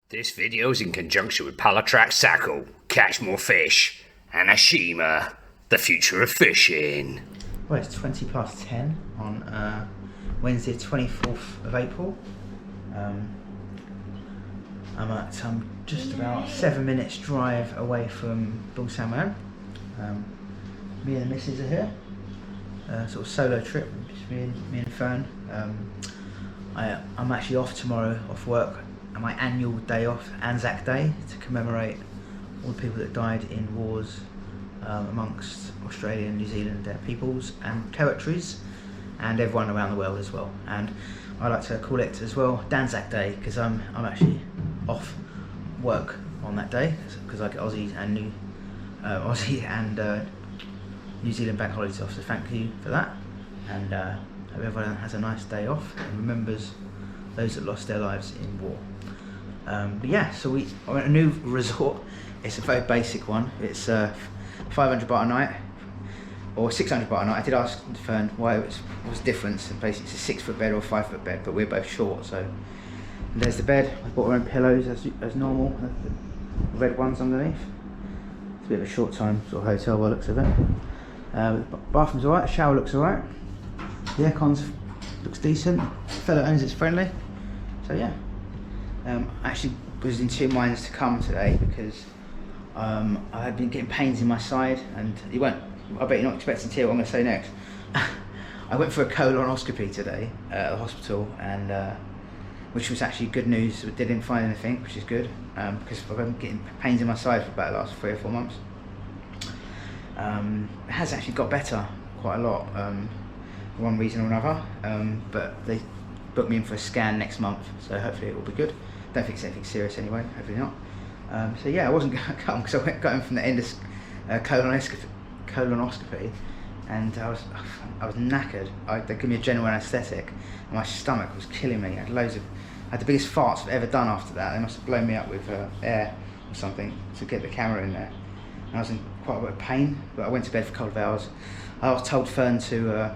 This video is in conjunction with Palatrack Sackle, Catch More Fish, and Ashima, the future of fishing. Well, it's 20 past 10 on Wednesday 24th of April. I'm just about 7 minutes drive away from Bungsamran. Me and the missus are here. Sort of solo trip, just me and Fern. I'm actually off tomorrow, off work, and my annual day off, Anzac Day, to commemorate all the people that died in wars amongst Australia and New Zealand, their peoples and territories, and everyone around the world as well. And I like to call it as well Danzak Day, because I'm actually off work on that day, because I get Aussie and New Zealand bank holidays off. So thank you for that, and hope everyone has a nice day off and remembers those that lost their lives in war. But yeah, so I went to a new resort. It's a very basic one. It's 500 baht a night, or 600 baht a night. I did ask Fern why what was the difference, and basically it's a 6 foot bed or a 5 foot bed, but we're both short, so. And there's the bed. I bought our own pillows as normal, the red ones underneath. It's a bit of a short time sort of hotel by the looks of it. The bathroom's alright, the shower looks alright. The aircon looks decent. The fellow owns it's friendly. So yeah. I actually was in two minds to come today because I had been getting pains in my side, and I bet you're not expecting to hear what I'm going to say next. I went for a colonoscopy today at the hospital, and which was actually good news. They didn't find anything, which is good, because I've been getting pains in my side for about the last 3 or 4 months. It has actually got better quite a lot, for one reason or another, but they booked me in for a scan next month, so hopefully it will be good. Don't think it's anything serious anyway, hopefully not. So yeah, I wasn't going to come because I got in from the end of colonoscopy, and I was knackered. They gave me a general anaesthetic, and my stomach was killing me. I had the biggest farts I've ever done after that. They must have blown me up with air or something to get the camera in there. And I was in quite a bit of pain, but I went to bed for a couple of hours. I was told Fern to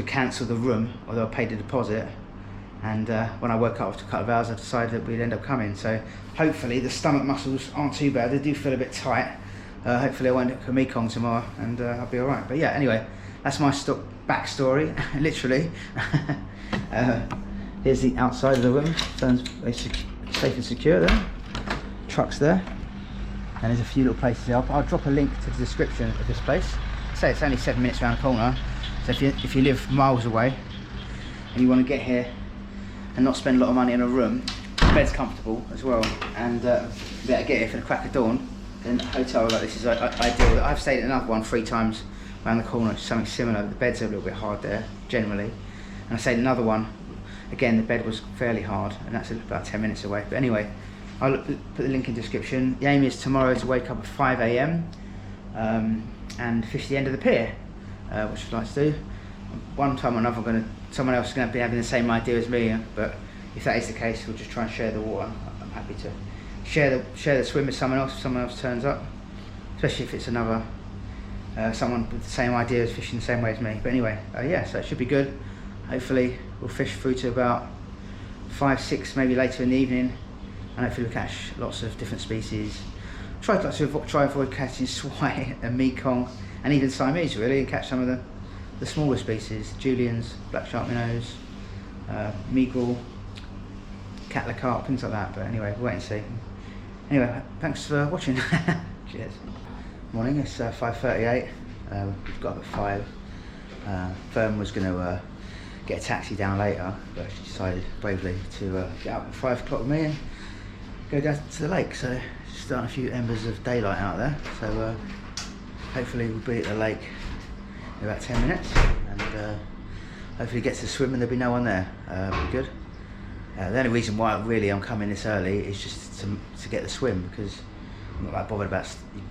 cancel the room, although I paid the deposit. And when I woke up after a couple of hours, I decided that we'd end up coming. So hopefully the stomach muscles aren't too bad. They do feel a bit tight. Hopefully I won't hit Mekong tomorrow, and I'll be all right. But yeah, anyway, that's my backstory, literally. Here's the outside of the room. Sounds safe and secure there. Truck's there. And there's a few little places there. I'll drop a link to the description of this place. Say it's only 7 minutes around the corner. So if you live miles away and you want to get here and not spend a lot of money on a room, the bed's comfortable as well, and you better get here for the crack of dawn, then a hotel like this is ideal. I've stayed at another one 3 times around the corner, which is something similar. The beds are a little bit hard there, generally. And I stayed at another one, again the bed was fairly hard, and that's about 10 minutes away. But anyway, I'll put the link in the description. The aim is tomorrow to wake up at 5 AM and fish the end of the pier, which I'd like to do. One time or another, someone else is going to be having the same idea as me, but if that is the case, we'll just try and share the water. I'm happy to share the swim with someone else if someone else turns up, especially if it's another someone with the same ideas, fishing the same way as me. But anyway, yeah, so it should be good. Hopefully we'll fish through to about 5, 6, maybe later in the evening, and hopefully we'll catch lots of different species. Try to avoid catching swai and Mekong and even Siamese, really, and catch some of the smaller species, Julians, black shark minnows, meagle, catler carp, things like that. But anyway, we'll wait and see. Anyway, thanks for watching. Cheers. Morning, it's 5:38. We've got up at 5. Fern was going to get a taxi down later, but she decided bravely to get up at 5 o'clock with me and go down to the lake. So starting a few embers of daylight out there. So hopefully we'll be at the lake in about 10 minutes, and hopefully get to swim and there'll be no one there. Be good. The only reason why really I'm coming this early is just to get the swim, because I'm not that bothered about,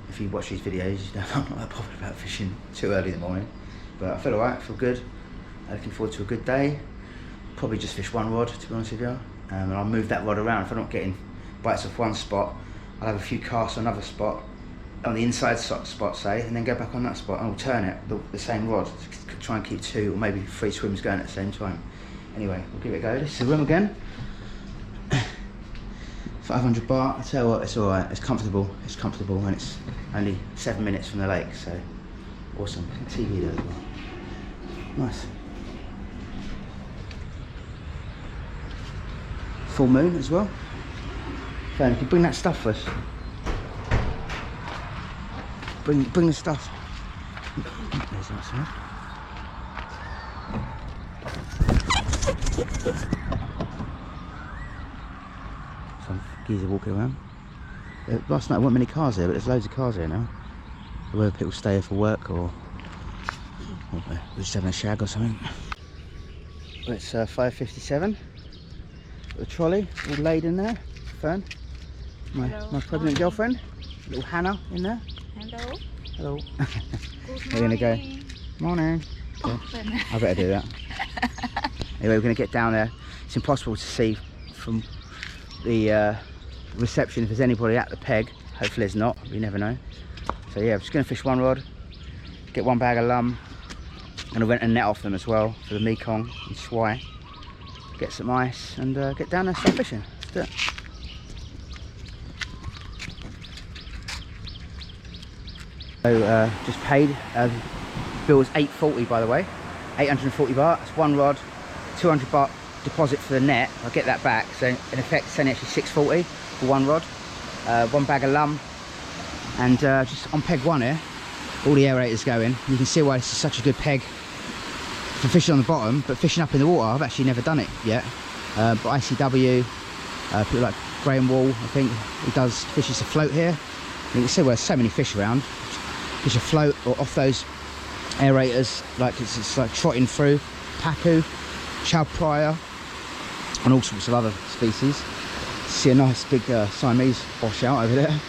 if you watch these videos, you know, I'm not that bothered about fishing too early in the morning. But I feel alright, I feel good. Looking forward to a good day. Probably just fish one rod, to be honest with you. And I'll move that rod around. If I'm not getting bites off one spot, I'll have a few casts on another spot, on the inside spot say, and then go back on that spot and alternate the same rod to try and keep 2 or maybe 3 swims going at the same time. Anyway, we'll give it a go. This is the room again. 500 baht. I tell you what, it's all right. It's comfortable, and it's only 7 minutes from the lake, so awesome. TV there as well. Nice. Full moon as well. Fern, if you bring that stuff for us. Bring the stuff. There's that side. Some geezer walking around. Last night there weren't many cars here, but there's loads of cars here now. Whether people stay here for work or we're just having a shag or something. Well, it's 5:57. The trolley all laid in there. Fern, my pregnant girlfriend, little Hannah in there. Hello. Hello. Good We're gonna go. morning. Morning. Okay. I better do that. Anyway, we're gonna get down there. It's impossible to see from the reception if there's anybody at the peg. Hopefully there's not. You never know. So yeah, I'm just gonna fish one rod, get one bag of lum. I'm gonna rent a net off them as well for the Mekong and Swai. Get some ice and get down there and start fishing. Let's do it. So just paid. Bill was 840 by the way. 840 baht. It's one rod, 200 baht deposit for the net. I'll get that back. So in effect, it's only actually 640 for one rod. One bag of lum, and just on peg one here, all the aerators going. You can see why this is such a good peg for fishing on the bottom, but fishing up in the water, I've actually never done it yet. But ICW, people like Graham Wall, I think he fishes a float here. You can see where there's so many fish around. Fish a float or off those aerators, like it's like trotting through pacu, chow prior, and all sorts of other species. See a nice big Siamese wash out over there.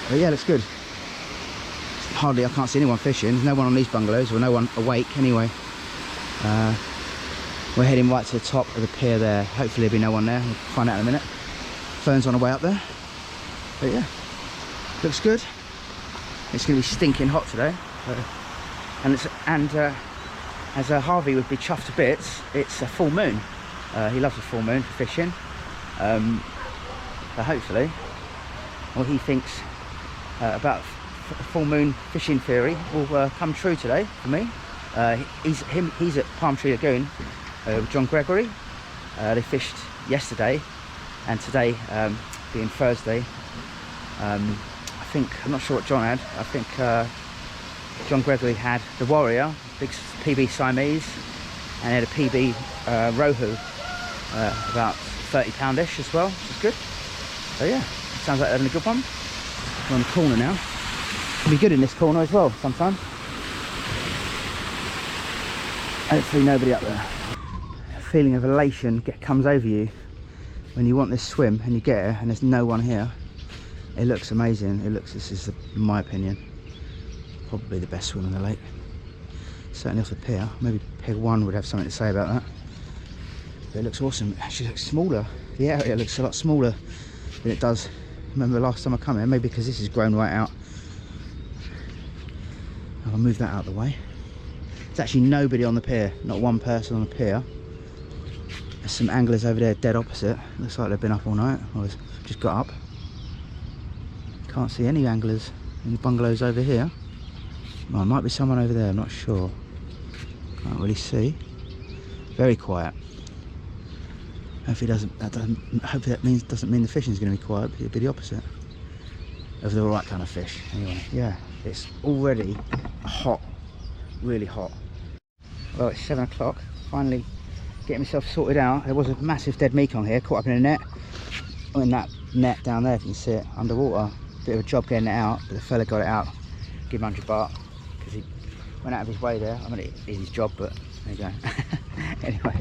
But yeah, looks good. Hardly, I can't see anyone fishing. There's no one on these bungalows, or no one awake anyway. We're heading right to the top of the pier there. Hopefully there'll be no one there. We'll find out in a minute. Fern's on the way up there. But yeah, looks good. It's going to be stinking hot today. As Harvey would be chuffed to bits, it's a full moon. He loves a full moon for fishing. So hopefully, what he thinks about full moon fishing theory will come true today for me. He's at Palm Tree Lagoon with John Gregory. They fished yesterday, and today being Thursday, I'm not sure what John had. I think John Gregory had the Warrior, big PB Siamese, and he had a PB Rohu, about 30 poundish as well, which is good. So yeah, sounds like they're having a good one. We're on the corner now. It'll be good in this corner as well sometimes. Hopefully nobody up there. A feeling of elation comes over you when you want this swim and you get it and there's no one here. It looks amazing. This is, in my opinion, probably the best swim in the lake. Certainly off the pier. Maybe peg one would have something to say about that. But it looks awesome. It actually looks smaller. The area looks a lot smaller than it does. Remember the last time I come here, maybe because this has grown right out. I'll move that out of the way. There's actually nobody on the pier, not one person on the pier. There's some anglers over there dead opposite. Looks like they've been up all night, or just got up. Can't see any anglers in the bungalows over here. Well, there might be someone over there, I'm not sure. Can't really see. Very quiet. Hopefully that doesn't mean the fishing's going to be quiet, but it'll be the opposite of the right kind of fish. Anyway, yeah, it's already hot, really hot. Well, it's 7 o'clock. Finally getting myself sorted out. There was a massive dead Mekong here, caught up in a net. In that net down there, if you can see it, underwater. Bit of a job getting it out, but the fella got it out. Give him 100 baht because he went out of his way there. I mean, it is his job, but there you go. Anyway,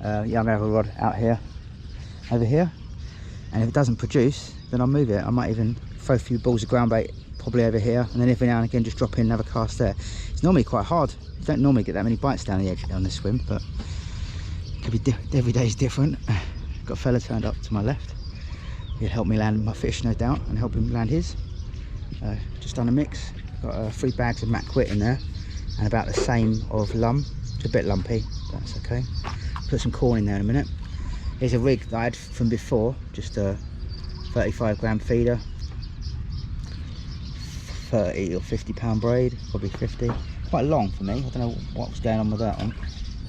yeah, I'm gonna have a rod out here, over here, and if it doesn't produce, then I'll move it. I might even throw a few balls of ground bait probably over here, and then every now and again just drop in and have a cast there. It's normally quite hard. You don't normally get that many bites down the edge on this swim, but it could be every day is different. Got a fella turned up to my left. He'll help me land my fish, no doubt, and help him land his. Just done a mix. Got 3 bags of Mac Quit in there, and about the same of lum. It's a bit lumpy, but that's okay. Put some corn in there in a minute. Here's a rig that I had from before, just 35 gram feeder, 30 or 50 pound braid, probably 50. Quite long for me. I don't know what was going on with that one.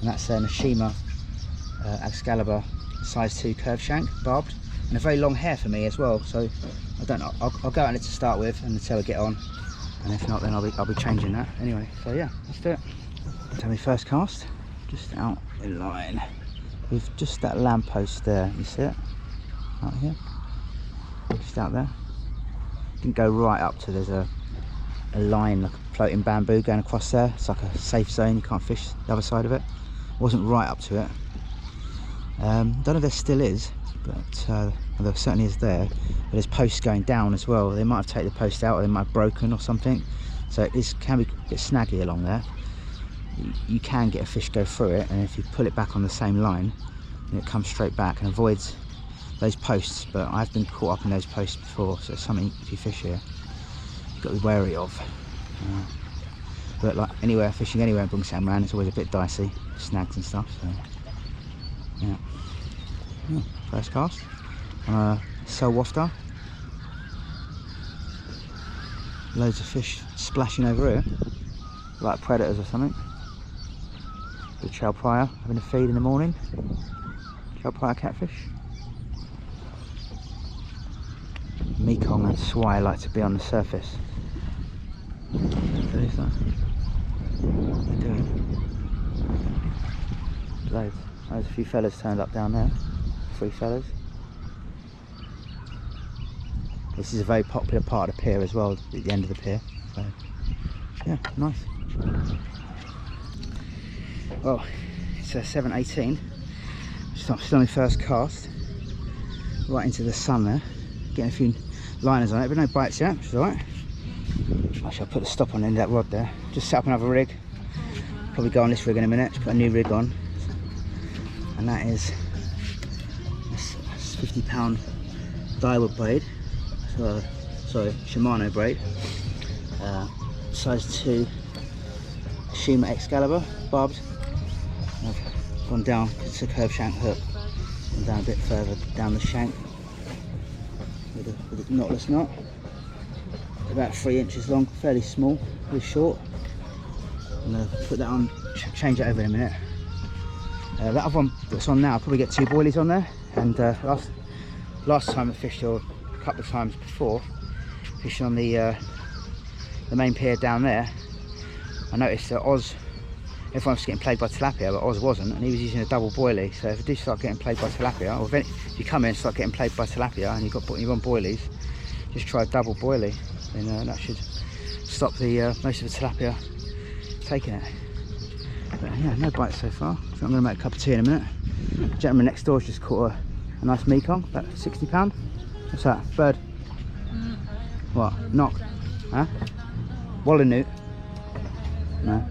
And that's a Nashima Excalibur size 2 curved shank, barbed, and a very long hair for me as well. So I don't know. I'll go on it to start with and until I get on, and if not, then I'll be changing that anyway. So yeah, let's do it. So my first cast, just out in line with just that lamppost there. You see it out here, just out there. Didn't go right up to, there's a line like a floating bamboo going across there. It's like a safe zone, you can't fish the other side of it. Wasn't right up to it. Don't know if there still is, but there certainly is there. But there's posts going down as well. They might have taken the post out, or they might have broken or something. So it can be a bit snaggy along there. You can get a fish go through it, and if you pull it back on the same line, then it comes straight back and avoids those posts. But I've been caught up in those posts before, so it's something if you fish here you've got to be wary of. But like anywhere, fishing anywhere in Bungsamran, it's always a bit dicey, snags and stuff. So yeah, first cast on a soul wafter. Loads of fish splashing over here, like predators or something. The chow prior having a feed in the morning. Chow prior catfish. Mekong and swai like to be on the surface. What is that? What are they doing? Loads. There's a few fellas turned up down there. 3 fellas. This is a very popular part of the pier as well, at the end of the pier. So yeah, nice. Well, it's 7:18. Still on my first cast. Right into the sun there. Getting a few liners on it, but no bites yet, which is alright. I shall put the stop on the end of that rod there. Just set up another rig. Probably go on this rig in a minute. Just put a new rig on. And that is a 50 pound dyewood braid. Sorry, Shimano braid. Size 2 Shima Excalibur, barbed. And I've gone down, it's a curved shank hook. Gone down a bit further down the shank with a knotless knot. About 3 inches long, fairly small, really short. I'm going to put that on, change it over in a minute. That other one that's on now, I'll probably get 2 boilies on there. And last time I fished, or a couple of times before, fishing on the main pier down there, I noticed that everyone was getting played by tilapia, but Oz wasn't, and he was using a double boilie. So if you do start getting played by tilapia, or if you come in and start getting played by tilapia and you're on boilies, just try a double boilie, and that should stop the most of the tilapia taking it. But yeah, no bites so far. I think I'm going to make a cup of tea in a minute. The gentleman next door's just caught a nice Mekong, about 60 pound. What's that? Bird? What? Knock? Huh? Wallenut? No.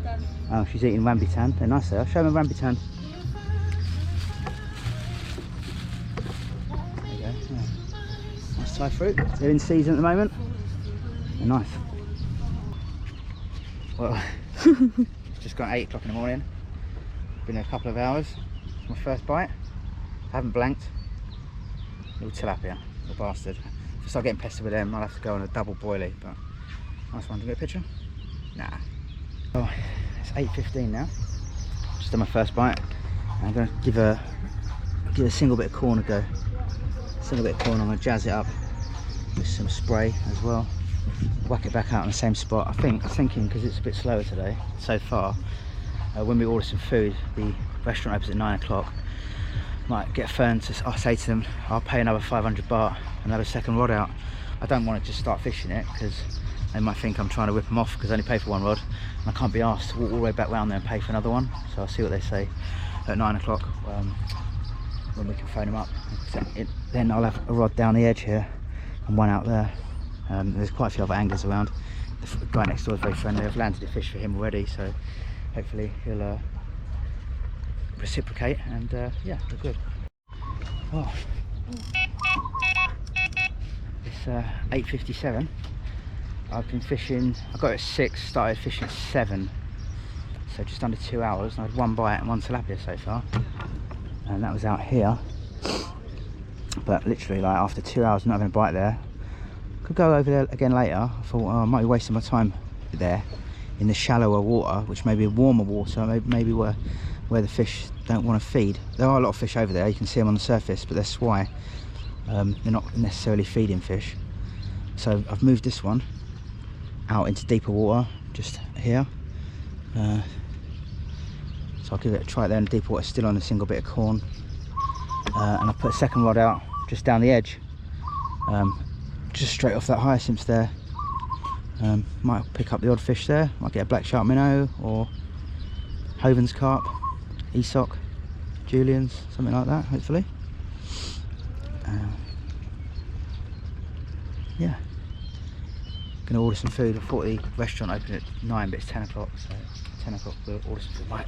Oh, she's eating rambutan. They're nice there. Show them a rambutan. There you go. Yeah. Nice Thai fruit. They're in season at the moment. They're nice. Well, it's just gone 8 o'clock in the morning. Been there a couple of hours. It's my first bite. I haven't blanked. Little tilapia, the bastard. If I start getting pestered with them, I'll have to go on a double boilie. But nice one. Do you get a picture? Nah. Oh, it's 8:15 now. Just done my first bite. I'm going to give a single bit of corn a go. Single bit of corn. I'm going to jazz it up with some spray as well. Whack it back out in the same spot. I'm thinking because it's a bit slower today so far. When we order some food, the restaurant opens at 9 o'clock. Might get Fern to, I'll say to them, I'll pay another 500 baht and have a second rod out. I don't want to just start fishing it because they might think I'm trying to whip them off because I only pay for 1 rod. And I can't be asked to walk all the way back round there and pay for another one. So I'll see what they say at 9 o'clock when we can phone them up. Then I'll have a rod down the edge here and one out there. There's quite a few other anglers around. The guy next door is very friendly. I've landed a fish for him already, so hopefully he'll reciprocate, and yeah, we're good. Oh. It's 8:57. I've been fishing, I got at 6, started fishing at 7, so just under 2 hours. I had 1 bite and 1 tilapia so far, and that was out here. But literally, like after 2 hours not having a bite there, could go over there again later. I thought, oh, I might be wasting my time there in the shallower water, which may be warmer water, maybe where the fish don't want to feed. There are a lot of fish over there, you can see them on the surface, but that's why they're not necessarily feeding fish. So I've moved this one out into deeper water, just here. So I'll give it a try there in deeper water, still on a single bit of corn. And I've put a second rod out just down the edge, just straight off that hyacinth there. Might pick up the odd fish there, might get a black shark minnow or Hoven's carp, Esoc, Julian's, something like that, hopefully. Yeah, gonna order some food. I thought the restaurant opened at 9, but it's 10 o'clock, so 10 o'clock we'll order some food.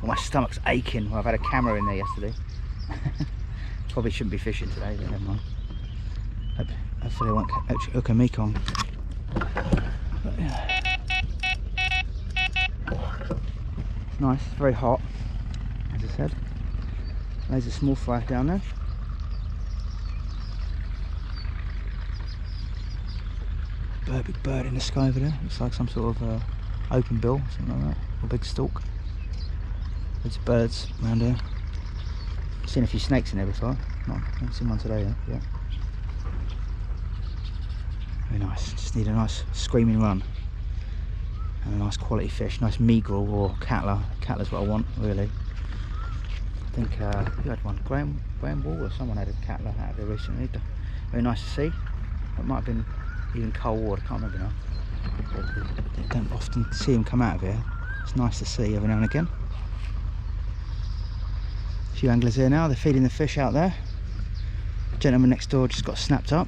My stomach's aching. Well, I've had a camera in there yesterday. Probably shouldn't be fishing today, but never mind. Hopefully I won't hook a Mekong. But, yeah. It's nice, it's very hot, as I said. There's a small fry down there. Big bird in the sky over there. Looks like some sort of open bill, something like that, or big stork. There's birds around here. I've seen a few snakes in there before. No, I haven't seen one today though. Yeah. Very nice. Just need a nice screaming run. And a nice quality fish. Nice meagrel or catler. Catler's what I want, really. I think who had one? Graham Wall or someone had a catler out of there recently. Very nice to see. It might have been even Cold Water, I can't remember now. You don't often see them come out of here. It's nice to see every now and again. A few anglers here now, they're feeding the fish out there. The gentleman next door just got snapped up.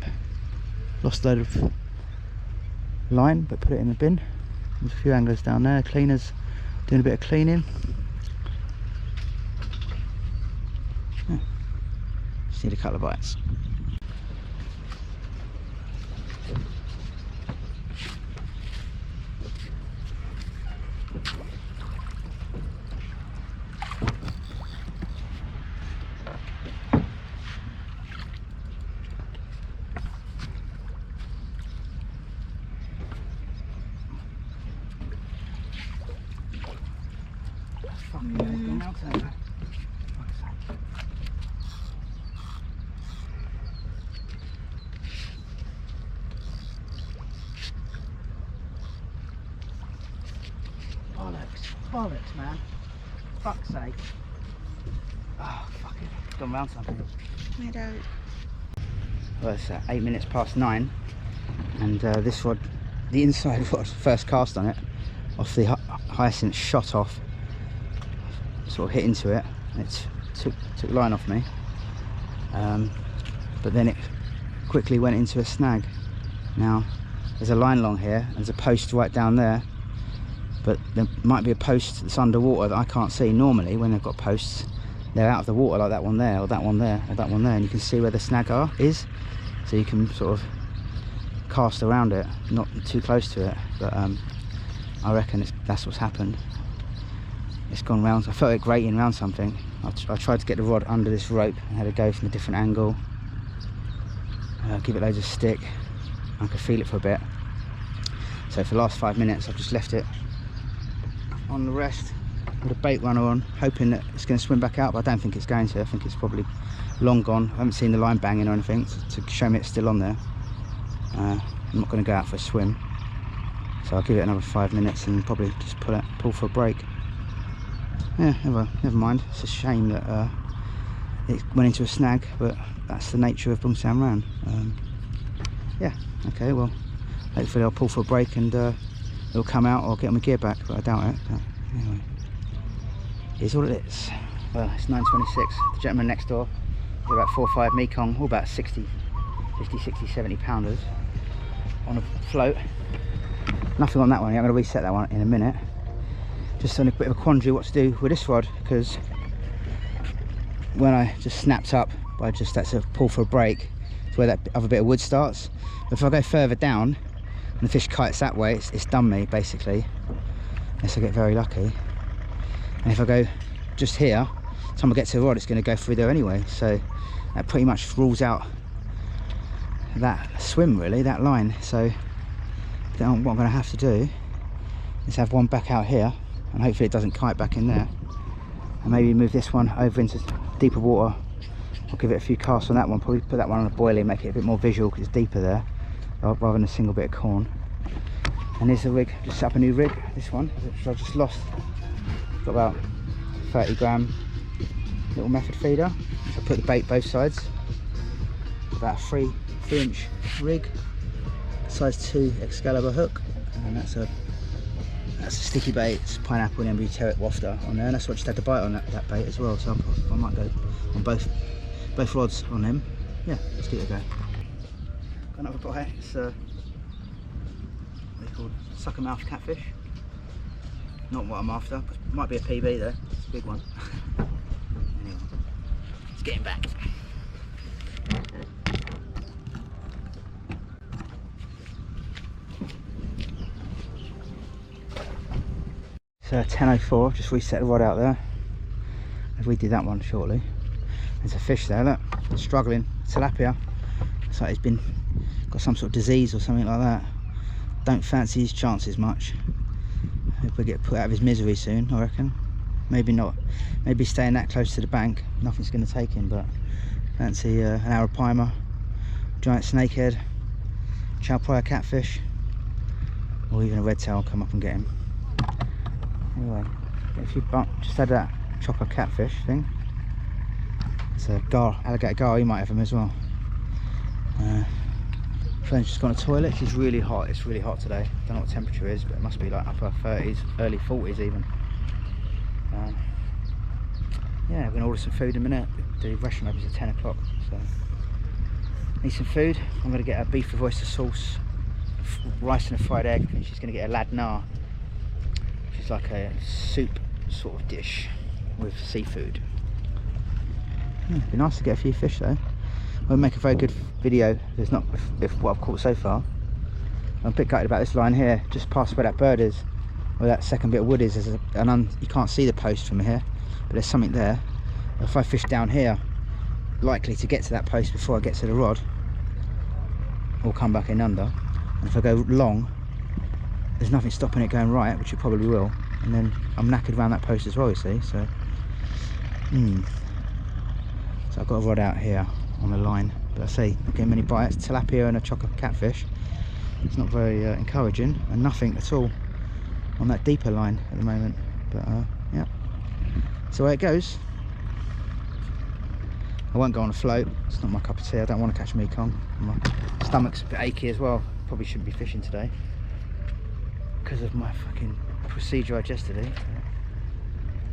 Lost a load of line, but put it in the bin. There's a few anglers down there, cleaners doing a bit of cleaning. Yeah. Just need a couple of bites. Bollocks, man. Fuck's sake. Oh, fuck it. It's gone round something. I don't. Well, it's 8 minutes past 9, and this rod, the inside rod, first cast on it, off the hyacinth, shot off, sort of hit into it, and it took line off me. But then it quickly went into a snag. Now, there's a line along here, and there's a post right down there. But there might be a post that's underwater that I can't see. Normally when they've got posts, they're out of the water, like that one there, or that one there, or that one there, and you can see where the snag is, so you can sort of cast around it, not too close to it. But I reckon that's what's happened. It's gone round. I felt it grating around something. I tried to get the rod under this rope and had to go from a different angle, give it loads of stick. I could feel it for a bit. So for the last 5 minutes I've just left it on the rest with a bait runner on, hoping that it's going to swim back out, but I don't think it's going to. I think it's probably long gone. I haven't seen the line banging or anything to show me it's still on there. I'm not going to go out for a swim, so I'll give it another 5 minutes and probably just pull for a break. Yeah, never mind. It's a shame that it went into a snag, but that's the nature of Bungsamran. Yeah, okay, well, hopefully I'll pull for a break and it'll come out or get my gear back, but I doubt it. But anyway, here's all it is. Well, it's 9:26. The gentleman next door did about 4 or 5 Mekong, all about 50, 60, 70 pounders on a float. Nothing on that one yet. I'm going to reset that one in a minute. Just on a bit of a quandary what to do with this rod, because when I just snapped up, I just had to pull for a break to where that other bit of wood starts. But if I go further down and the fish kites that way, it's done me basically, unless I get very lucky. And if I go just here, time I get to the rod, it's going to go through there anyway. So that pretty much rules out that swim, really, that line. So what I'm going to have to do is have one back out here, and hopefully it doesn't kite back in there, and maybe move this one over into deeper water. I'll give it a few casts on that one, probably put that one on a boilie, make it a bit more visual because it's deeper there rather than a single bit of corn. And there's the rig, just set up a new rig, this one, which I've just lost. It's got about 30 gram little method feeder. So I put the bait both sides. About a 3-inch rig, size 2 Excalibur hook, and that's a sticky bait. It's pineapple and embryo wafter on there, and that's what just had the bite on that bait as well. So I might go on both rods on him. Yeah, let's give it a go. Got another bite. It's what they called sucker mouth catfish. Not what I'm after. Might be a PB though. It's a big one. Anyway, let's get him back. So 10:04. Just reset the rod out there. I'll redo that one shortly. There's a fish there, look, struggling, tilapia. It's like he's got some sort of disease or something like that. Don't fancy his chances much. Hope he'll get put out of his misery soon, I reckon. Maybe not, maybe staying that close to the bank, nothing's going to take him, but fancy an arapaima, giant snakehead, chalpraya catfish, or even a red tail. Come up and get him. Anyway, get a few just had that chopper catfish thing. It's a alligator gar, you might have him as well. Fern's just gone to the toilet. She's really hot. It's really hot today. Don't know what temperature is, but it must be like upper 30s, early 40s even. Yeah, we're gonna order some food in a minute. The restaurant opens at 10 o'clock, so need some food. I'm gonna get a beef with oyster sauce, rice and a fried egg. I think she's gonna get a ladnar, which is like a soup sort of dish with seafood. It'd be nice to get a few fish though. Won't make a very good video if not if what I've caught so far. I'm a bit gutted about this line here, just past where that bird is, where that second bit of wood is. There's you can't see the post from here, but there's something there. If I fish down here, likely to get to that post before I get to the rod, or come back in under. And if I go long, there's nothing stopping it going right, which it probably will. And then I'm knackered around that post as well, you see. So, so I've got a rod out here on the line, but I say not getting many bites. Tilapia and a chocker catfish. It's not very encouraging, and nothing at all on that deeper line at the moment. But yeah, so where it goes. I won't go on a float. It's not my cup of tea. I don't want to catch Mekong. My stomach's a bit achy as well. Probably shouldn't be fishing today because of my fucking procedure I had yesterday.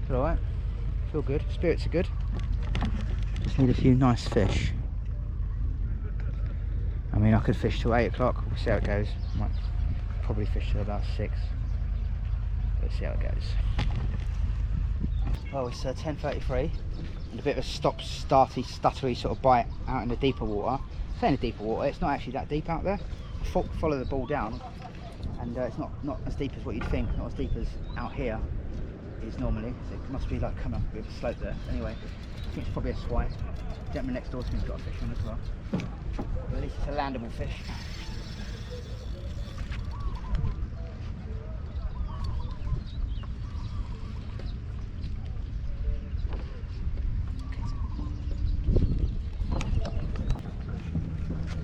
But alright, feel good. Spirits are good. Just need a few nice fish. I mean, I could fish till 8 o'clock. We'll see how it goes. Might probably fish till about 6. Let's see how it goes. Well, it's 10:33, and a bit of a stop-starty, stuttery sort of bite out in the deeper water. Saying the deeper water, it's not actually that deep out there. Follow the ball down, and it's not as deep as what you'd think. Not as deep as out here is normally. So it must be like coming up a bit of a slope there. Anyway, I think it's probably a swai. Gentleman next door to me's got a fish on as well. But at least it's a landable fish.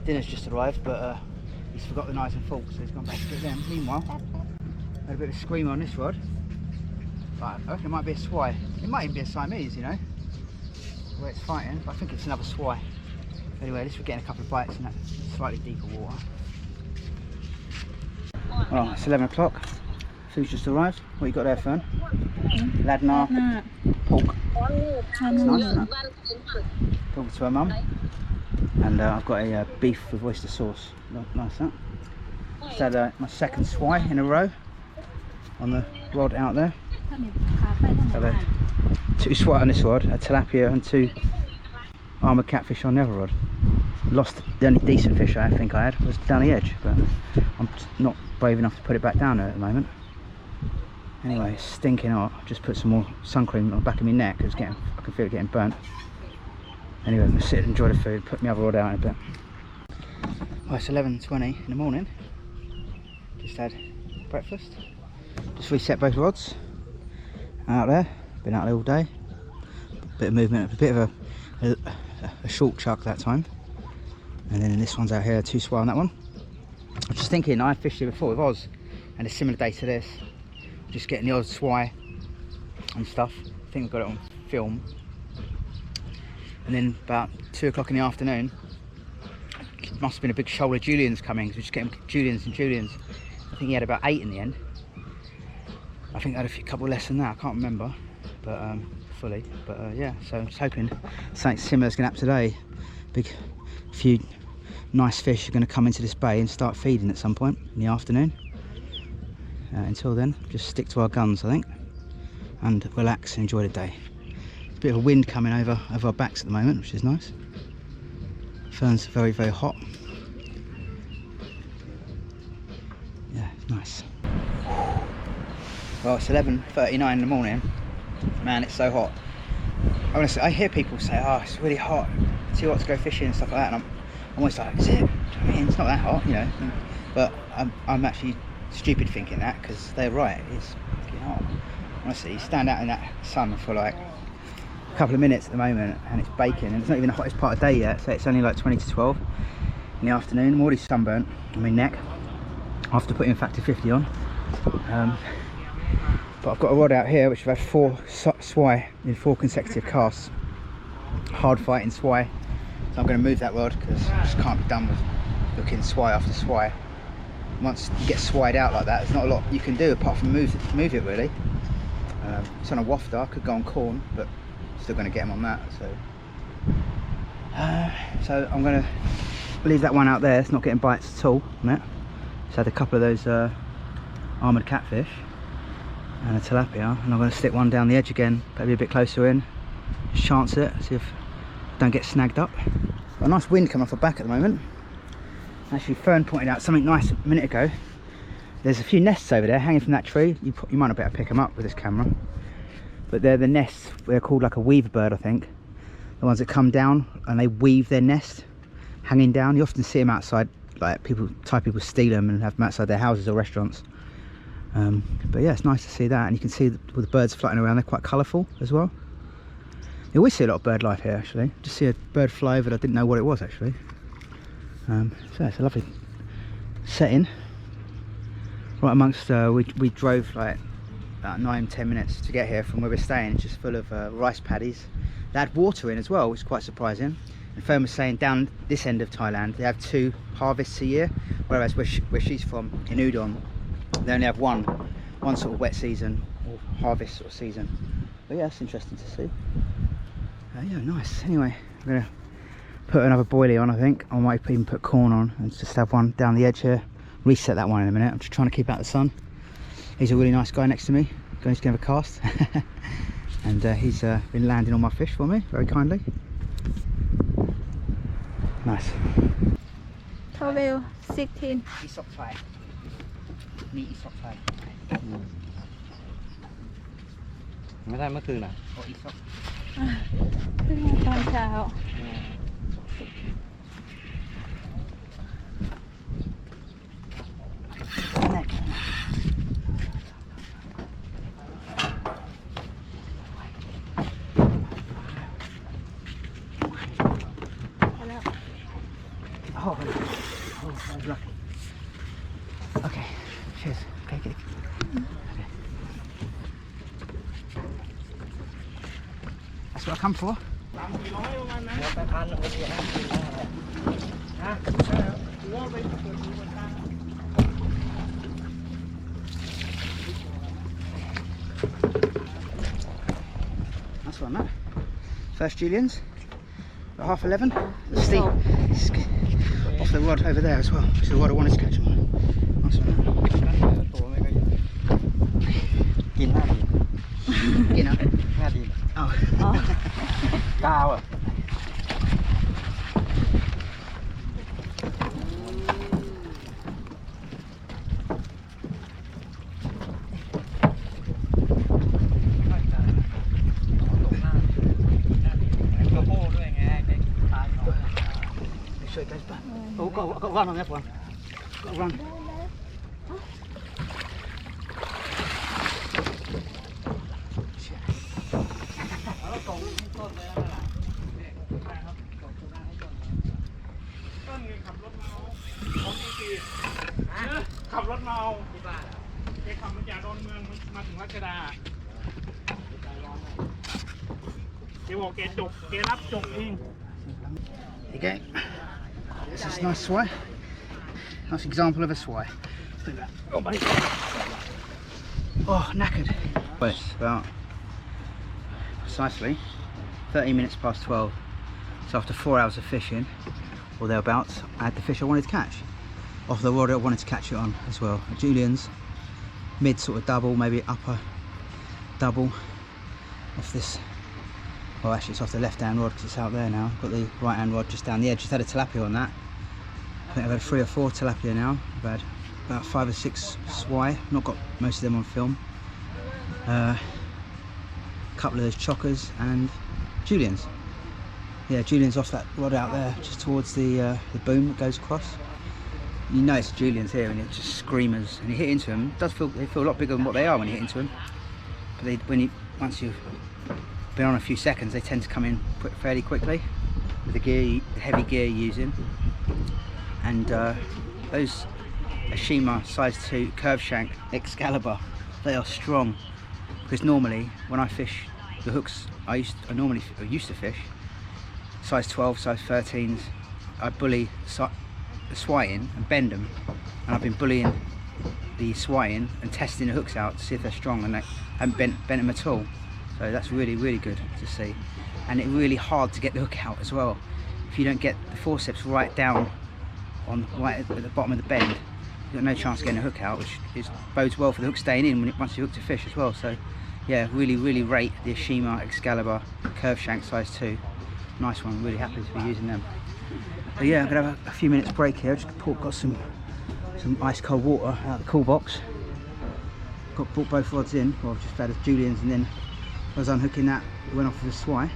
Dinner's just arrived, but he's forgot the knives and forks, so he's gone back to get them. Meanwhile, had a bit of a scream on this rod. But I reckon it might be a swai. It might even be a Siamese, you know, where it's fighting, but I think it's another swai. Anyway, at least we're getting a couple of bites in that slightly deeper water. Well, it's 11 o'clock. Food's just arrived. What you got there, Fern? Ladnar, pork. It's nice, isn't it? Talking to her mum. And I've got a beef with oyster sauce. Nice, that. Just had my second swai in a row on the rod out there. So I've had 2 swai on this rod, a tilapia and 2 armoured catfish on the other rod. Lost the only decent fish I think I had was down the edge, but I'm not brave enough to put it back down there at the moment. Anyway, it's stinking hot. Just put some more sun cream on the back of my neck. I can feel it getting burnt. Anyway, I'm going to sit and enjoy the food, put my other rod out in a bit. Well, it's 11:20 in the morning. Just had breakfast. Just reset both rods. Out there. Been out there all day. Bit of movement, a bit of a short chuck that time. And then this one's out here, 2 swell on that one. I was just thinking, I fished here before with Oz, and a similar day to this. Just getting the odd swai and stuff. I think we've got it on film. And then about 2 o'clock in the afternoon, it must have been a big shoal of Julians coming, because we're just getting Julians and Julians. I think he had about 8 in the end. I think I had a couple less than that, I can't remember, but fully. But yeah, so I'm just hoping something similar is going to happen today. Few nice fish are going to come into this bay and start feeding at some point in the afternoon. Until then, just stick to our guns, I think, and relax and enjoy the day. A bit of a wind coming over our backs at the moment, which is nice. Fern's very, very hot. Yeah, it's nice. Well, it's 11:39 in the morning. Man, it's so hot. Honestly, I hear people say, oh, it's really hot, too hot to go fishing and stuff like that, and I'm always like, is it? I mean, it's not that hot, you know. But I'm actually stupid thinking that, because they're right, it's fucking hot. Honestly, you stand out in that sun for like a couple of minutes at the moment and it's baking, and it's not even the hottest part of the day yet, so it's only like 20 to 12 in the afternoon. I'm already sunburnt on my neck after putting factor 50 on. But I've got a rod out here which I've had 4 swai in 4 consecutive casts. Hard fighting swai. So I'm going to move that rod because I just can't be done with looking swai after swai. Once you get swied out like that, there's not a lot you can do apart from move it really. It's on a wafter, I could go on corn, but still going to get him on that. So I'm going to leave that one out there. It's not getting bites at all on it. Just had a couple of those armoured catfish and a tilapia, and I'm going to stick one down the edge again, maybe a bit closer in, just chance it, see if I don't get snagged up. Got a nice wind coming off the back at the moment. Actually, Fern pointed out something nice a minute ago. There's a few nests over there hanging from that tree. You might not better pick them up with this camera, but they're the nests. They're called like a weaver bird, I think. The ones that come down and they weave their nest hanging down. You often see them outside, like people steal them and have them outside their houses or restaurants. But yeah, it's nice to see that, and you can see all the birds flying around. They're quite colourful as well. You always see a lot of bird life here actually. Just see a bird fly over, but I didn't know what it was actually. So it's a lovely setting. Right amongst, we drove like about 9-10 minutes to get here from where we're staying. It's just full of rice paddies. They had water in as well, which is quite surprising. And Fern was saying down this end of Thailand they have 2 harvests a year, whereas where she's from, in Udon, they only have one sort of wet season or harvest sort of season. But yeah, it's interesting to see. Yeah, nice. Anyway, I'm gonna put another boilie on, I think. I might even put corn on and just have one down the edge here. Reset that one in a minute. I'm just trying to keep out the sun. He's a really nice guy next to me, going to give a cast. And he's been landing all my fish for me very kindly. Nice. 12, 16. อีซอกไฟนี่อีซอกไฟ ไม่ได้เมื่อคืนอ่ะ โอ้อีซอก เพิ่งมาตอนเช้า Oh, I was lucky. Okay, cheers. Okay, okay. That's what I come for. That's what I'm at. First Julian's. About 11:30. The steep. Off the rod over there as well, which is the rod I wanted to catch them on. Nice one. กินหน้าดิน You know? หน้าดิน Oh. กาวอ่ะ กระโปงด้วยไง I've got to run on that one. Got to run. There you go. This is a nice swai. Nice example of a swai. Look at that. Oh, buddy. Oh, knackered. Well, it's about precisely 13 minutes past 12. So after 4 hours of fishing, or thereabouts, I had the fish I wanted to catch. Off the rod I wanted to catch it on as well. A Julian's mid sort of double, maybe upper double off this. Well, actually it's off the left hand rod because it's out there now. Got the right hand rod just down the edge. Just had a tilapia on that. I think I've had 3 or 4 tilapia now. I've had about 5 or 6 swai. Not got most of them on film. A couple of those chockers and Julian's. Yeah, Julian's off that rod out there, just towards the boom that goes across. You know it's Julian's here, and it's just screamers. And you hit into them, they feel a lot bigger than what they are when you hit into them. But once you've been on a few seconds, they tend to come in fairly quickly with the heavy gear you're using. And those Ashima size 2 curve shank Excalibur, they are strong. Because normally when I fish the hooks I used to fish size 12, size 13s, I bully the swai in and bend them, and I've been bullying the swai in and testing the hooks out to see if they're strong, and they haven't bent them at all. So that's really good to see, and it's really hard to get the hook out as well. If you don't get the forceps right down right at the bottom of the bend, you've got no chance of getting a hook out, which bodes well for the hook staying in once you hook to fish as well. So yeah, really rate the Ashima Excalibur curve shank size 2. Nice one, really happy to be using them. But yeah, I'm gonna have a few minutes break here. Just got some ice cold water out of the cool box. Brought both rods in. Well, I've just had a Julian's, and then as I was unhooking that, it went off with a swai.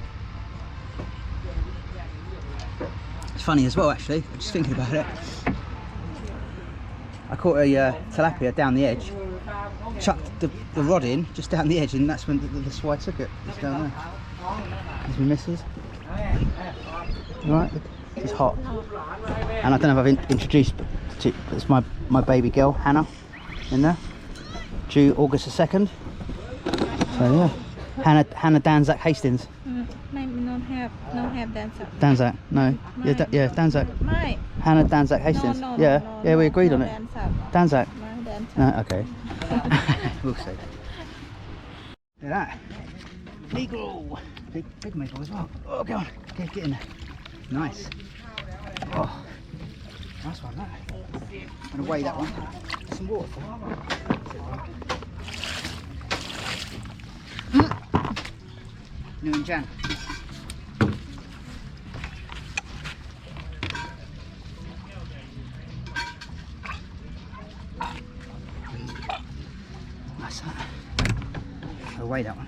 It's funny as well, actually. I'm just thinking about it. I caught a tilapia down the edge, chucked the rod in just down the edge, and that's when the swai took it. It's down there. There's my missus. Alright, it's hot. And I don't know if I've introduced, it's my baby girl, Hannah, in there. Due August the 2nd. So yeah, Hannah Danzak Hastings. No have Danzak. Danzak, no. Yeah, Danzak. Right. Hannah Danzak Hastings. Yeah, we agreed on it. Danzak. No, okay. We'll see. Look at that. Meagle. Big meagle as well. Oh, go on. Get in there. Nice. Oh, nice one, that. I'm going to weigh that one. Some water for New in Jan. Nice that. I'll weigh that one.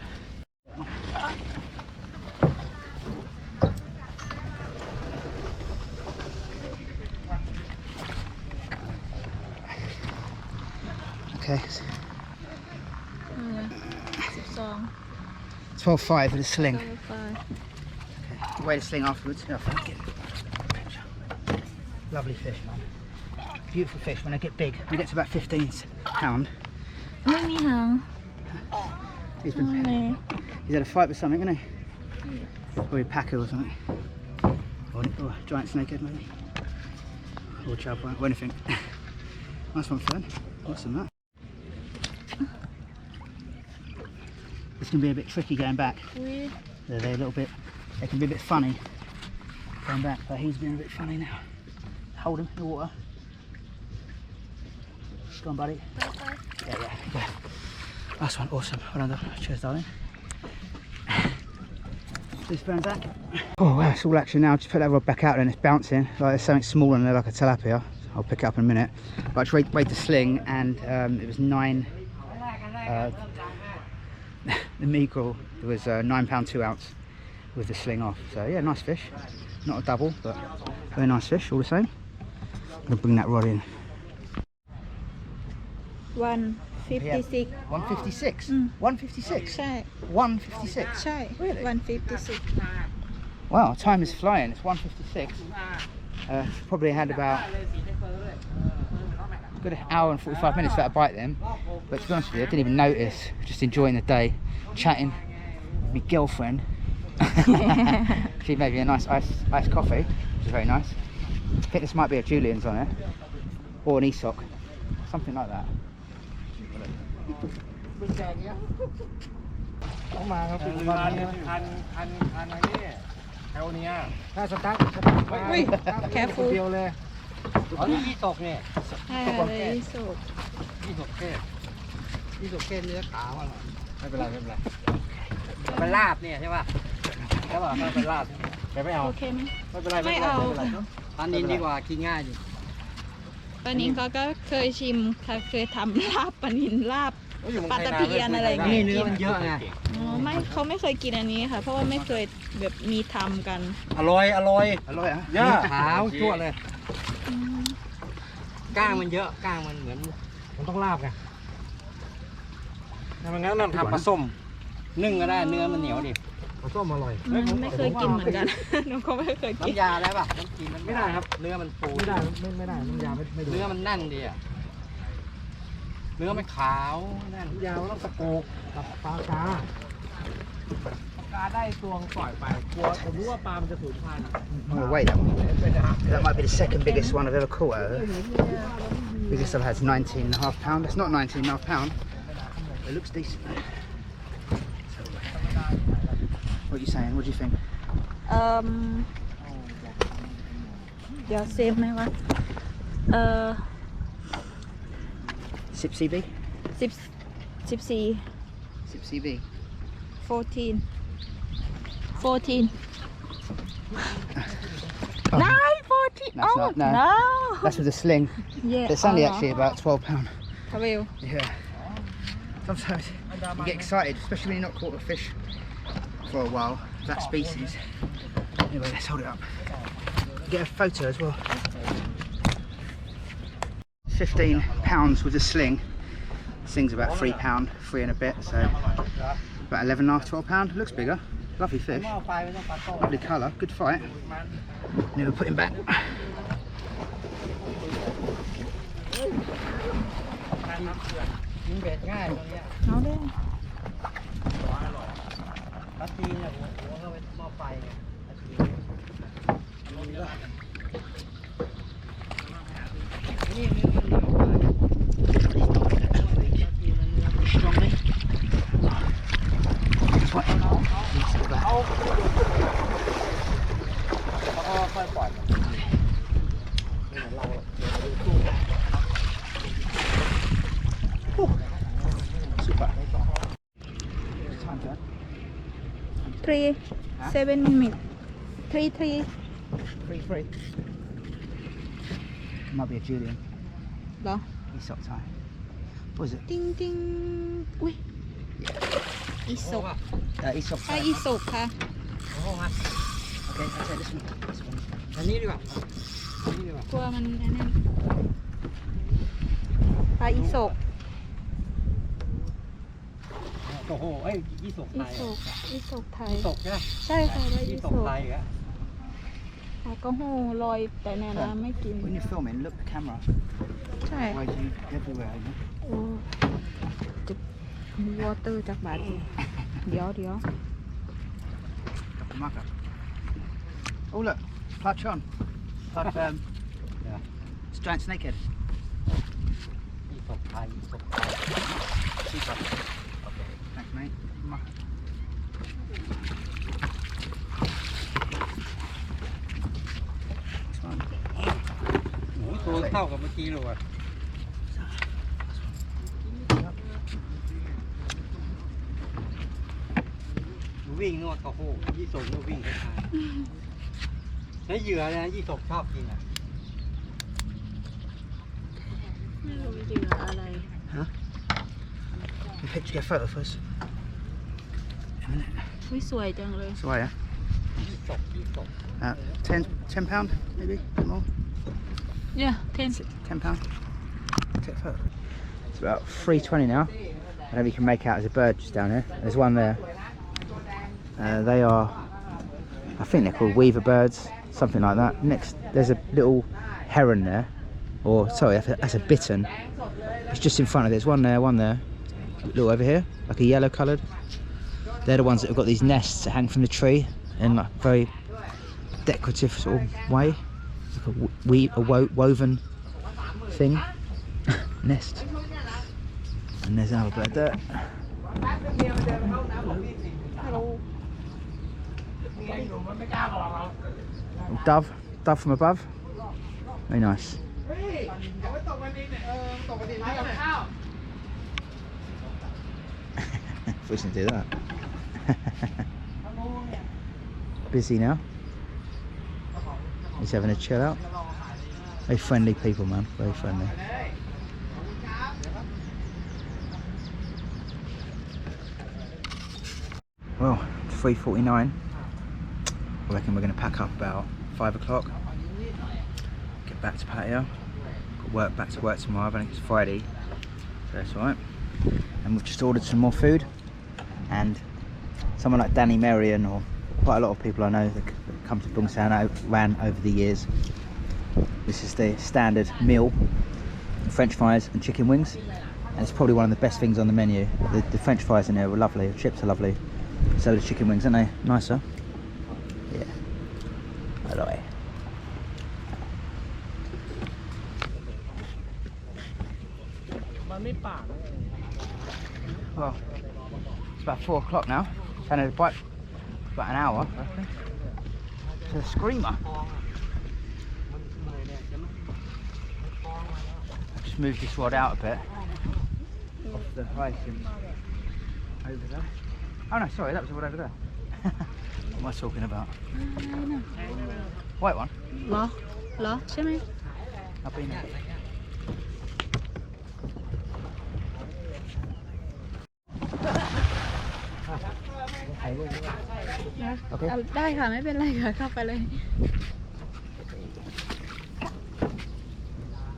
Okay. 12.5 with a sling. Okay. Weigh the sling afterwards. Oh, lovely fish, man. Beautiful fish. When they get big, when it gets about 15 pound. He's had a fight with something, hasn't he? Probably a packer or something. Or a giant snakehead maybe. Or chub or anything. Nice one, Fern. Awesome that. It's going to be a bit tricky going back. They're a little bit, they can be a bit funny going back, but he's being a bit funny now. Hold him in the water. Go on, buddy. Yeah. Last one, awesome. Well done. Cheers, darling. This Fern back. Oh wow, it's all action now. Just put that rod back out and it's bouncing. Like there's something smaller than like a tilapia. I'll pick it up in a minute. But I just weighed the sling, and it was 9. The meagle was £9 2 ounce with the sling off. So yeah, nice fish. Not a double, but very nice fish all the same. gonna bring that rod in. 156 156. 156. ใช่ 156. ใช่ Really? 156 Wow, time is flying. It's 156. Probably had about a good hour and 45 minutes without a bite then. But to be honest with you, I didn't even notice. Just enjoying the day, chatting with my girlfriend. She made me a nice iced coffee, which is very nice. I think this might be a Julian's on it, or an Esoc, something like that. เข้ามาครับเป็นวันนี้คันอะไรเนี่ยแถวเนี้ยถ้าสตาร์ท อุ้ย careful เดียวเลยอ๋อนี่ยี่สกเนี่ย ใช่เลยสุก ยี่สกเทศเนื้อขาวอร่อยไม่เป็นไรเป็นลาบเนี่ยใช่ป่ะใช่ป่ะถ้าเป็นลาบแต่ไม่เอา โอเคไหม ไม่เป็นไร ไม่เอา อันนี้ดีกว่ากินง่ายอยู่ ปลานินเขาก็เคยชิมค่ะเคยทำลาบปลานินลาบปลาตะเพียนอะไรอย่าง นี่ เงี้ย เนื้อมันเยอะไง อ๋อไม่เขาไม่เคยกินอันนี้ค่ะ เพราะว่าไม่เคยแบบมีทำกัน อร่อย Alright, เยอะขาวชั่วเลยก้างมันเยอะก้างมันเหมือนมันต้องลาบไงถ้ามันงั้นเราทำปลาส้มนึ่งก็ได้เนื้อมันเหนียวดิปลาส้มอร่อย ไม่เคยกินเหมือนกันหนูก็ไม่เคยกิน น้ำยาได้ป่ะน้ำจีนมันไม่ได้ครับเนื้อมันฟูไม่ได้น้ำยาไม่เนื้อมันแน่นดีอ่ะเนื้อมันขาวแน่นน้ำยาต้องตะโกกกับปลากาได้ตวงปล่อยไปกลัวผมรู้ว่าปลามันจะสูญพันธุ์ I'm gonna weigh that one. That might be the second biggest one I've ever caught out of it. Biggest I've had is 19.5 pound. It's not 19.5 pound. It looks decent. What are you saying? What do you think? เดี๋ยวเซฟไหมวะSip CB? 14 Sip CB. 14 That's 14 oh not, no. no That's with a sling. yeah It's only actually about 12 pound. ทาวิล Yeah. Sometimes you get excited, especially when you're not caught a fish for a while. That species. Anyway, let's hold it up. Get a photo as well. 15 pounds with a sling. Sling's about £3, 3 and a bit, so about 11.5, 12 pound. Looks bigger. Lovely fish. Lovely colour. Good fight. Never put him back. กินเบ็ดง่ายตรงนี้ เอาได้ ปลาตีนเนี่ยหัวเข้าไปหม้อไฟไงปลาตีนนี่เนื้อมันเหนียวกว่าปลาตีนมันเนื้อมัน Strongly. That's what. Sit back. แล้วก็ค่อยปล่อยมันไม่เหมือนเราเดี๋ยวเราดูตู้ Super. 3 7 minutes 3 Free. Might be a Julian. เหรอ Esoc time. What is it? ติ้งติ้งอุ้ยอีสก Esoc ถ้า time. อีสกค่ะ โอ้โห Okay, I'll take this one. This one. อันนี้ดีกว่าอันนี้ดีกว่า กลัวมันอันนั้นปลาอีสก โอ้โหเอ้ยยี่สก อี ไทย สกอีสกไทย ยี่สกใช่ไหม ใช่ค่ะปลาอี ยี่ ส ส ก กไทยอ่ะ ปลาก็หูลอยแต่ในน้ำไม่กิน When you're filming, look the camera. ใช่ Otherwise you everywhere. You know? โอ้จะวอเตอร์จากบาทสิเดี๋ยว Got the mug up. Oh look, clutch on. Clutch, Yeah. it's giant snakehead. ยี่สกไทยยี่สกไทย Super. Thanks, mate. Mug. This one. โอ้โหตัวเท่ากับเมื่อกี้เลยว่ะวิ่งนวดกระโหยี่สกนวดวิ่งคล้ายๆใช้เหยื่อนะยี่สกชอบกินอ่ะ ไม่รู้เหยื่ออะไร You picture, get a photo first. In a minute. อุ้ยสวยจังเลย So, yeah. ยี่สก 10 pound, maybe, a bit more. Yeah, 10. £10. It's about 3.20 now. I don't know if you can make out there's a bird just down here. There's one there. They are, I think they're called weaver birds, something like that. Next, there's a little heron there, or sorry, that's a bittern. It's just in front of it. There's one there, a little over here, like a yellow coloured. They're the ones that have got these nests that hang from the tree in like very decorative sort of way, like a woven thing. Nest. And there's another bird there. Hello. Dove from above. Very nice. If we can do that. Busy now. He's having a chill out. Very friendly people, man. Very friendly. Well, it's 3:49. I reckon we're going to pack up about 5 o'clock. Get back to patio. Got back to work tomorrow. I think it's Friday, so that's alright. And we've just ordered some more food. And someone like Danny Marion, or quite a lot of people I know that come to Bungsamran over the years. This is the standard meal: French fries and chicken wings. And it's probably one of the best things on the menu. The French fries in here were lovely. The chips are lovely. So the chicken wings, aren't they? Nicer. Yeah. Alright. Well, it's about 4 o'clock now. It's had about an hour, roughly. To the screamer. I've just moved this rod out a bit. Off the hyacinth. Over there. Oh no, sorry, that was the rod over there. What am I talking about? White one? เหรอ ใช่ไหม I've been there. Okay. ได้ค่ะ ไม่เป็นไรค่ะ เข้าไปเลย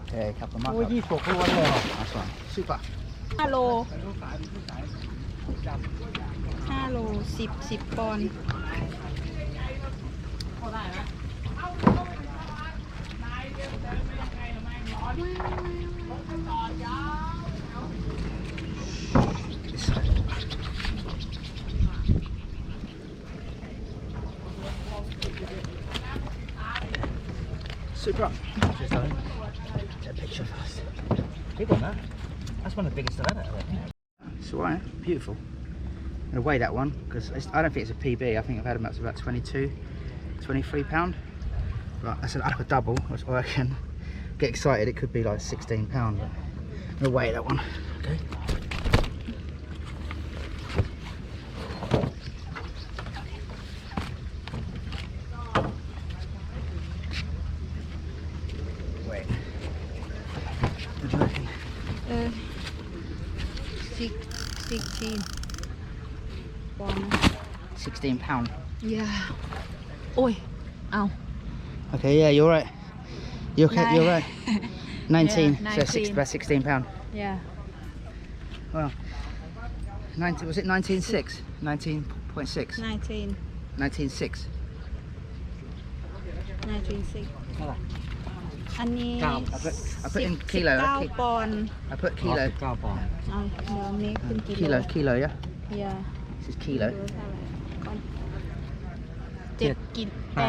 Okay, couple of marks. 26 ล้วนเลย Nice one. Super. 5 โล 5 โล 10 ปอนด์ Super. Just take a picture first. Big one, huh? That's one of the biggest I've had, I think. It's alright, beautiful. I'm going to weigh that one because I don't think it's a PB. I think I've had them up to about 22, 23 £. Right, that's an upper double. I reckon. Get excited, it could be like 16 £. But I'm going to weigh that one. Okay. Wait. What do you reckon? 16 ปอนด์ 16 £. yeah โอ้ย เอา Okay, yeah, you're right. You're okay, you're right. 19, Yeah, so 19. about 16 £. yeah Well, 19, was it 19.6? 19.6? 19 19.6. อันนี้ I put in kilo. 19 ปอนด์ I put kilo. 9 ปอนด์ เอาเดี๋ยวนี้เป็นกิโล Kilo, yeah? yeah This is kilo. 7 กิโล 8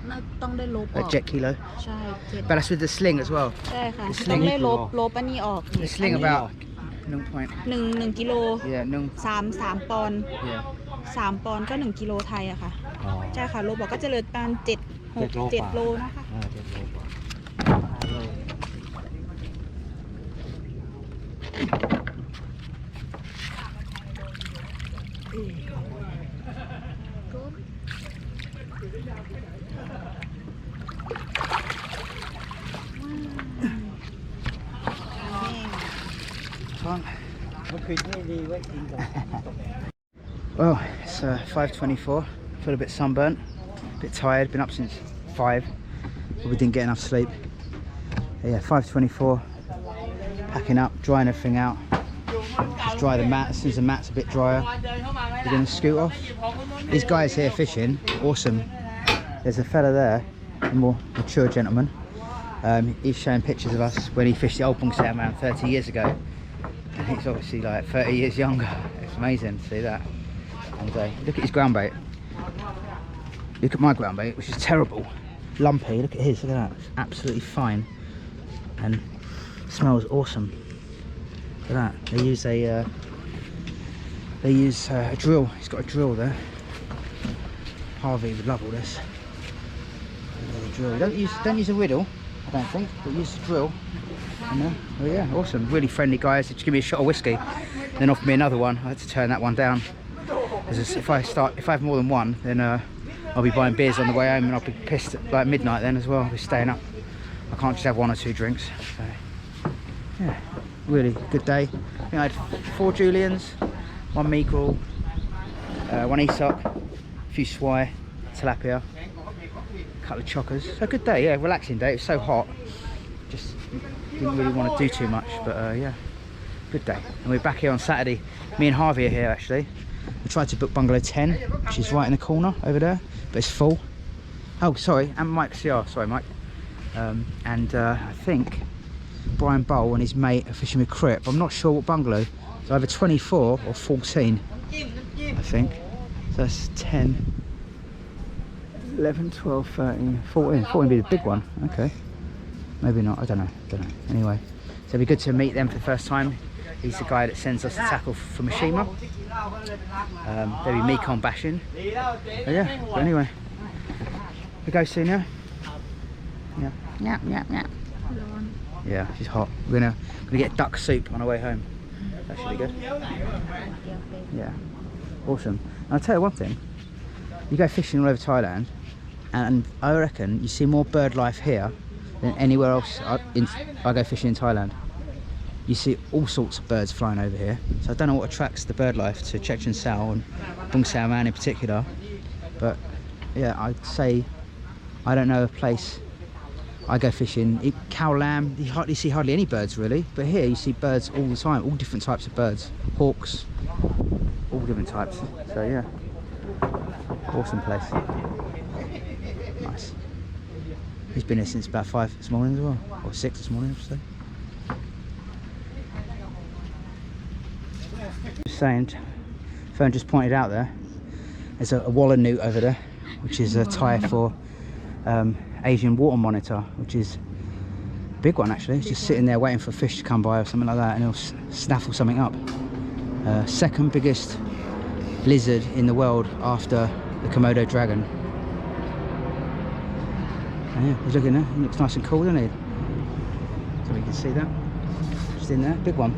น่าต้องได้ลบออก Jet kilo. ใช่7 But that's with the sling as well. ใช่ค่ะ The ต้อ sling. งได้ลบอันนี้ออก The sling about 1 point. 1 กิโล Yeah, 3 ปอนด์ yeah. 3 ปอนด์ก็ 1 กิโลไทยอะค่ะ อ๋อ ใช่ค่ะลบบอกก็จะเหลือประมาณ7 โลนะคะ 7 โลกว่า Fun. มันคือไม่ดีไว้กินกัน Well, it's 5:24. Feel a bit sunburnt, a bit tired. Been up since 5. Probably didn't get enough sleep. Yeah, 5:24. Packing up, drying everything out. Just dry the mat. As soon as the mat's a bit drier, we're going to scoot off. These guys here fishing, awesome. There's a fella there, a more mature gentleman. He's showing pictures of us when he fished the old Bungsamran 30 years ago. And he's obviously like 30 years younger. It's amazing to see that. And look at his ground bait. Look at my ground bait, which is terrible. Lumpy, look at his, look at that. It's absolutely fine. And smells awesome. Look at that. They use a drill. He's got a drill there. Harvey would love all this. Drill. Don't use a riddle, I don't think, but use the drill. And, oh yeah, awesome. Really friendly guys. They just give me a shot of whiskey, then offered me another one. I had to turn that one down. If I have more than one, then I'll be buying beers on the way home, and I'll be pissed at like midnight then as well. I'll be staying up. I can't just have 1 or 2 drinks. So yeah, really good day. I think I had 4 juliens, 1 meagle, 1 esoc, a few swai, tilapia, a couple of chockers. So a good day, yeah, relaxing day. It was so hot, just didn't really want to do too much, but yeah, good day. And we're back here on Saturday. Me and Harvey are here actually. We tried to book bungalow 10, which is right in the corner over there, but it's full. Oh, sorry, and Mike CR, sorry Mike. I think Brian Bowl and his mate are fishing with Crip. I'm not sure what bungalow. It's either 24 or 14, I think. So that's 10, 11, 12, 13, 14. 14 would be the big one. Okay. Maybe not, I don't know. Anyway, so it'd be good to meet them for the first time. He's the guy that sends us the tackle from Mishima. There'll be Mekong bashing. But yeah, but anyway. We go soon, yeah? Yeah. Yeah, she's hot. We're gonna get duck soup on our way home. That should be good. Yeah, awesome. And I'll tell you one thing. You go fishing all over Thailand, and I reckon you see more bird life here than anywhere else. I go fishing in Thailand. You see all sorts of birds flying over here. So I don't know what attracts the bird life to Chechen Sao and Bungsamran in particular. But yeah, I'd say I don't know a place I go fishing. Cow lamb, you hardly see any birds really. But here you see birds all the time, all different types of birds. Hawks, all different types. So yeah, awesome place. Nice. He's been here since about 5 this morning as well, or 6 this morning, I should say. Saying, Fern just pointed out there's a wallet newt over there, which is a Thai for Asian water monitor, which is a big one actually. It's just sitting there waiting for a fish to come by or something like that, and it'll snaffle something up. Second biggest lizard in the world after the Komodo dragon. And yeah, he's looking there. He looks nice and cool, doesn't he? So we can see that. Just in there, big one.